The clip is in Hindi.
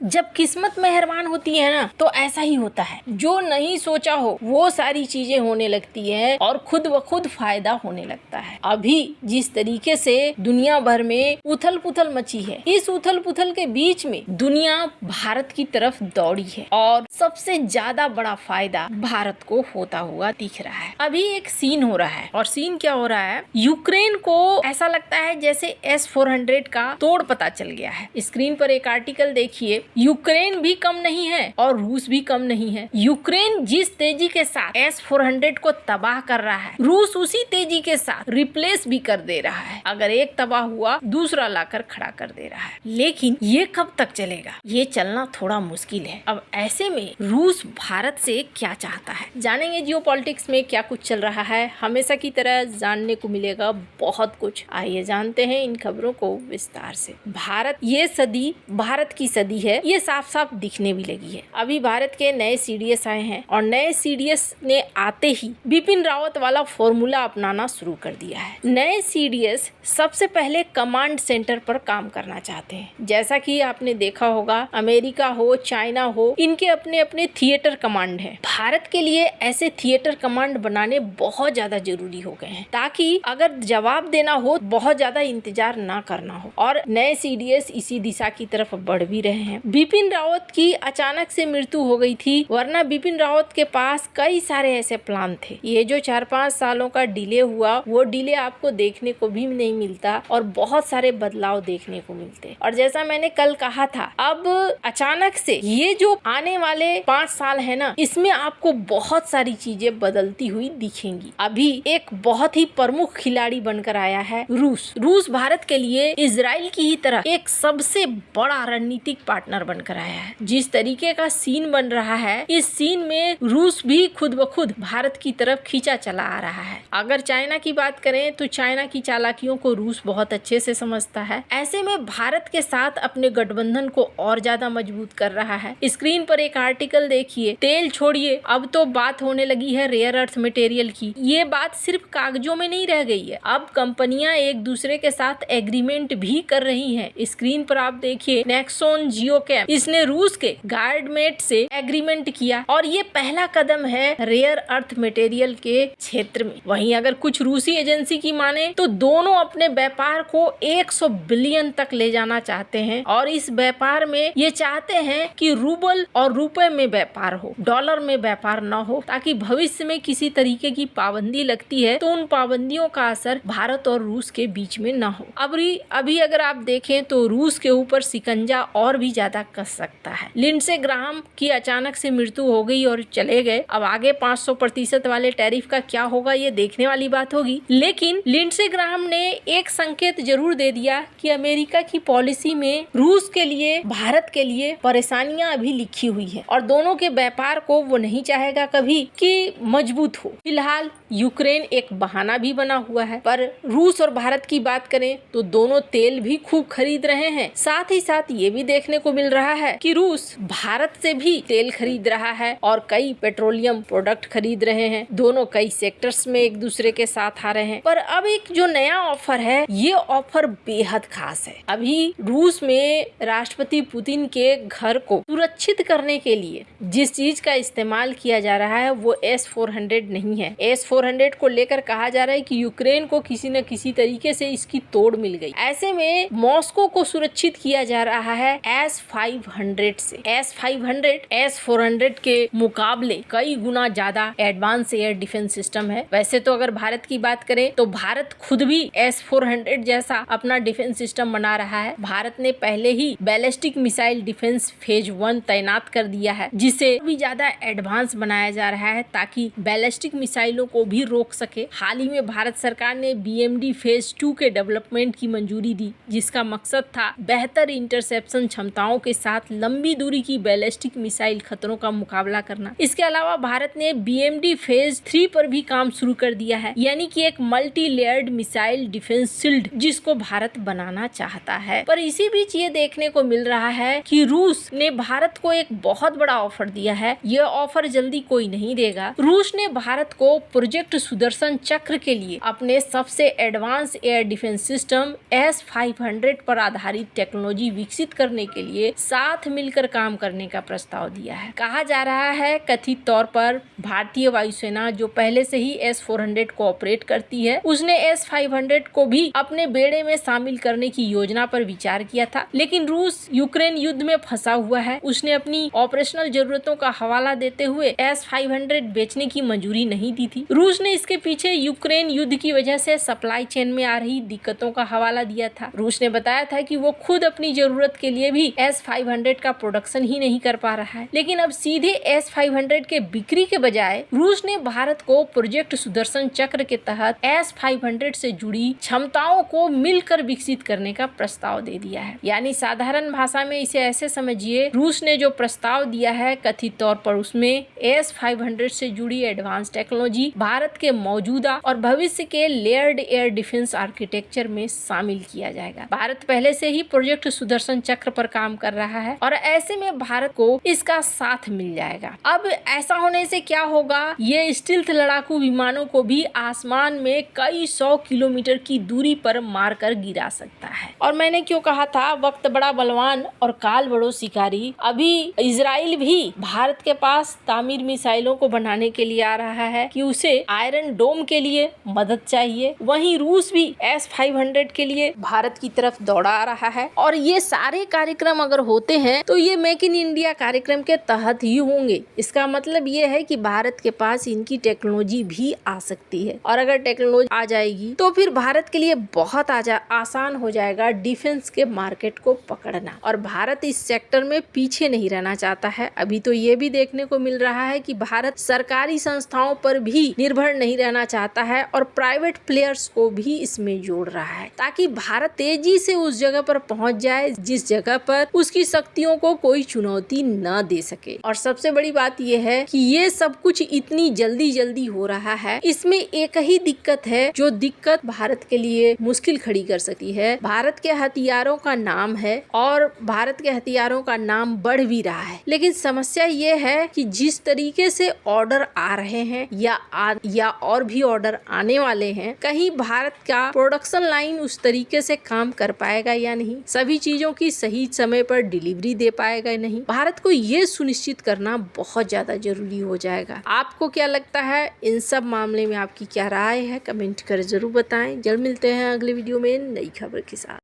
जब किस्मत मेहरबान होती है ना तो ऐसा ही होता है, जो नहीं सोचा हो वो सारी चीजें होने लगती है और खुद ब खुद फायदा होने लगता है। अभी जिस तरीके से दुनिया भर में उथल पुथल मची है, इस उथल पुथल के बीच में दुनिया भारत की तरफ दौड़ी है और सबसे ज्यादा बड़ा फायदा भारत को होता हुआ दिख रहा है। अभी एक सीन हो रहा है और सीन क्या हो रहा है, यूक्रेन को ऐसा लगता है जैसे S-400 का तोड़ पता चल गया है। स्क्रीन पर एक आर्टिकल देखिए, यूक्रेन भी कम नहीं है और रूस भी कम नहीं है। यूक्रेन जिस तेजी के साथ S-400 को तबाह कर रहा है, रूस उसी तेजी के साथ रिप्लेस भी कर दे रहा है। अगर एक तबाह हुआ दूसरा लाकर खड़ा कर दे रहा है। लेकिन ये कब तक चलेगा, ये चलना थोड़ा मुश्किल है। अब ऐसे में रूस भारत से क्या चाहता है, जानेंगे जियोपॉलिटिक्स में क्या कुछ चल रहा है। हमेशा की तरह जानने को मिलेगा बहुत कुछ। आइए जानते हैं इन खबरों को विस्तार से। भारत, ये सदी भारत की सदी है, ये साफ साफ दिखने भी लगी है। अभी भारत के नए CDS आए हैं और नए CDS ने आते ही बिपिन रावत वाला फॉर्मूला अपनाना शुरू कर दिया है। नए CDS सबसे पहले कमांड सेंटर पर काम करना चाहते हैं। जैसा कि आपने देखा होगा, अमेरिका हो, चाइना हो, इनके अपने अपने थिएटर कमांड हैं। भारत के लिए ऐसे थिएटर कमांड बनाने बहुत ज्यादा जरूरी हो गए हैं, ताकि अगर जवाब देना हो बहुत ज्यादा इंतजार ना करना हो। और नए CDS इसी दिशा की तरफ बढ़ भी रहे हैं। बिपिन रावत की अचानक से मृत्यु हो गई थी, वरना बिपिन रावत के पास कई सारे ऐसे प्लान थे। ये जो 4-5 सालों का डिले हुआ, वो डिले आपको देखने को भी नहीं मिलता और बहुत सारे बदलाव देखने को मिलते। और जैसा मैंने कल कहा था, अब अचानक से ये जो आने वाले 5 साल है ना, इसमें आपको बहुत सारी चीजें बदलती हुई दिखेंगी। अभी एक बहुत ही प्रमुख खिलाड़ी बनकर आया है रूस। रूस भारत के लिए इजराइल की ही तरह एक सबसे बड़ा रणनीतिक पार्टनर बनकर आया है। जिस तरीके का सीन बन रहा है, इस सीन में रूस भी खुद ब खुद भारत की तरफ खींचा चला आ रहा है। अगर चाइना की बात करें तो चाइना की चालाकियों को रूस बहुत अच्छे से समझता है। ऐसे में भारत के साथ अपने गठबंधन को और ज्यादा मजबूत कर रहा है। स्क्रीन पर एक आर्टिकल देखिए, तेल छोड़िए, अब तो बात होने लगी है रेयर अर्थ मटेरियल की। ये बात सिर्फ कागजों में नहीं रह गई है, अब कंपनियां एक दूसरे के साथ एग्रीमेंट भी कर रही हैं। स्क्रीन पर आप देखिए, नेक्सॉन जियोकेम, इसने रूस के गार्डमेट से एग्रीमेंट किया और ये पहला कदम है रेयर अर्थ मटेरियल के क्षेत्र में। वहीं अगर कुछ रूसी एजेंसी की माने तो दोनों अपने व्यापार को 100 बिलियन तक ले जाना चाहते हैं और इस व्यापार में ये चाहते हैं कि रूबल और रुपए में व्यापार हो, डॉलर में व्यापार न हो, ताकि भविष्य में किसी तरीके की पाबंदी लगती है तो उन पाबंदियों का असर भारत और रूस के बीच में न हो। अभी अगर आप देखें तो रूस के ऊपर शिकंजा और भी ज्यादा कस सकता है। लिंडसे ग्राहम की अचानक से मृत्यु हो गई और चले गए। अब आगे 500% वाले टैरिफ का क्या होगा, ये देखने वाली बात होगी। लेकिन लिंडसे ग्राहम ने एक संकेत जरूर दे दिया कि अमेरिका की पॉलिसी में रूस के लिए, भारत के लिए परेशानियां अभी लिखी हुई है और दोनों के व्यापार को वो नहीं चाहेगा कभी कि मजबूत हो। फिलहाल यूक्रेन एक बहाना भी बना हुआ है, पर रूस और भारत की बात करें तो दोनों तेल भी खूब खरीद रहे हैं। साथ ही साथ ये भी देखने को मिल रहा है कि रूस भारत से भी तेल खरीद रहा है और कई पेट्रोलियम प्रोडक्ट खरीद रहे हैं। दोनों कई सेक्टर्स में एक दूसरे के साथ आ रहे हैं। पर अब एक जो नया ऑफर है, ये ऑफर बेहद खास है। अभी रूस में राष्ट्रपति पुतिन के घर को सुरक्षित करने के लिए जिस चीज का इस्तेमाल किया जा रहा है वो S-400 नहीं है। S-400 को लेकर कहा जा रहा है कि यूक्रेन को किसी न किसी तरीके से इसकी तोड़ मिल गई। ऐसे में मॉस्को को सुरक्षित किया जा रहा है S-500 से। S-500 S-400 के मुकाबले कई गुना ज्यादा एडवांस एयर डिफेंस सिस्टम है। वैसे तो अगर भारत की बात करें तो भारत खुद भी S-400 जैसा अपना डिफेंस सिस्टम बना रहा है। भारत ने पहले ही बैलिस्टिक मिसाइल डिफेंस फेज 1 तैनात कर दिया है, जिसे भी ज्यादा एडवांस बनाया जा रहा है ताकि बैलिस्टिक मिसाइलों को भी रोक सके। हाल ही में भारत सरकार ने BMD फेज 2 के डेवलपमेंट की मंजूरी दी, जिसका मकसद था बेहतर इंटरसेप्शन क्षमताओं के साथ लंबी दूरी की बैलिस्टिक मिसाइल खतरों का मुकाबला करना। इसके अलावा भारत ने BMD फेज 3 पर भी काम शुरू कर दिया है, यानी कि एक multi layered missile defence shield, जिसको भारत बनाना चाहता है। पर इसी बीच ये देखने को मिल रहा है कि रूस ने भारत को एक बहुत बड़ा ऑफर दिया है। यह ऑफर जल्दी कोई नहीं देगा। रूस ने भारत को प्रोजेक्ट सुदर्शन चक्र के लिए अपने सबसे advance air defence system S-500 पर आधारित टेक्नोलॉजी विकसित करने के लिए से साथ मिलकर काम करने का प्रस्ताव दिया है। कहा जा रहा है कथित तौर पर भारतीय वायुसेना जो पहले से ही S-400 को ऑपरेट करती है, उसने S-500 को भी अपने बेड़े में शामिल करने की योजना पर विचार किया था, लेकिन रूस यूक्रेन युद्ध में फंसा हुआ है। उसने अपनी ऑपरेशनल जरूरतों का हवाला देते हुए S-500 बेचने की मंजूरी नहीं दी थी। रूस ने इसके पीछे यूक्रेन युद्ध की वजह से सप्लाई चेन में आ रही दिक्कतों का हवाला दिया था। रूस ने बताया था कि वो खुद अपनी जरूरत के लिए भी S-500 का प्रोडक्शन ही नहीं कर पा रहा है, लेकिन अब सीधे S-500 के बिक्री के बजाय रूस ने भारत को प्रोजेक्ट सुदर्शन चक्र के तहत S-500 से जुड़ी क्षमताओं को मिलकर विकसित करने का प्रस्ताव दे दिया है। यानी साधारण भाषा में इसे ऐसे समझिए, रूस ने जो प्रस्ताव दिया है कथित तौर पर उसमें S-500 से जुड़ी एडवांस टेक्नोलॉजी भारत के मौजूदा और भविष्य के लेयर्ड एयर डिफेंस आर्किटेक्चर में शामिल किया जाएगा। भारत पहले से ही प्रोजेक्ट सुदर्शन चक्र पर काम कर रहा है और ऐसे में भारत को इसका साथ मिल जाएगा। अब ऐसा होने से क्या होगा, ये स्टील्थ लड़ाकू विमानों को भी आसमान में कई 100 किलोमीटर की दूरी पर मारकर गिरा सकता है। और मैंने क्यों कहा था वक्त बड़ा बलवान और काल बड़ो शिकारी। अभी इजराइल भी भारत के पास तामीर मिसाइलों को बनाने के लिए आ रहा है कि उसे आयरन डोम के लिए मदद चाहिए। वहीं रूस भी S-500 के लिए भारत की तरफ दौड़ा आ रहा है और ये सारे कार्यक्रम अगर होते हैं तो ये मेक इन इंडिया कार्यक्रम के तहत ही होंगे। इसका मतलब ये है कि भारत के पास इनकी टेक्नोलॉजी भी आ सकती है और अगर टेक्नोलॉजी आ जाएगी तो फिर भारत के लिए बहुत आसान हो जाएगा डिफेंस के मार्केट को पकड़ना। और भारत इस सेक्टर में पीछे नहीं रहना चाहता है। अभी तो ये भी देखने को मिल रहा है कि भारत सरकारी संस्थाओं पर भी निर्भर नहीं रहना चाहता है और प्राइवेट प्लेयर्स को भी इसमें जोड़ रहा है ताकि भारत तेजी से उस जगह पर पहुंच जाए जिस जगह पर उसकी शक्तियों को कोई चुनौती न दे सके। और सबसे बड़ी बात यह है कि ये सब कुछ इतनी जल्दी हो रहा है, इसमें एक ही दिक्कत है जो दिक्कत भारत के लिए मुश्किल खड़ी कर सकती है। भारत के हथियारों का नाम है और भारत के हथियारों का नाम बढ़ भी रहा है, लेकिन समस्या ये है कि जिस तरीके से ऑर्डर आ रहे हैं या और भी ऑर्डर आने वाले हैं, कहीं भारत का प्रोडक्शन लाइन उस तरीके से काम कर पाएगा या नहीं, सभी चीजों की सही समय पर डिलीवरी दे पाएगा या नहीं, भारत को ये सुनिश्चित करना बहुत ज्यादा जरूरी हो जाएगा। आपको क्या लगता है, इन सब मामले में आपकी क्या राय है, कमेंट कर जरूर बताएं। जल्द मिलते हैं अगले वीडियो में नई खबर के साथ।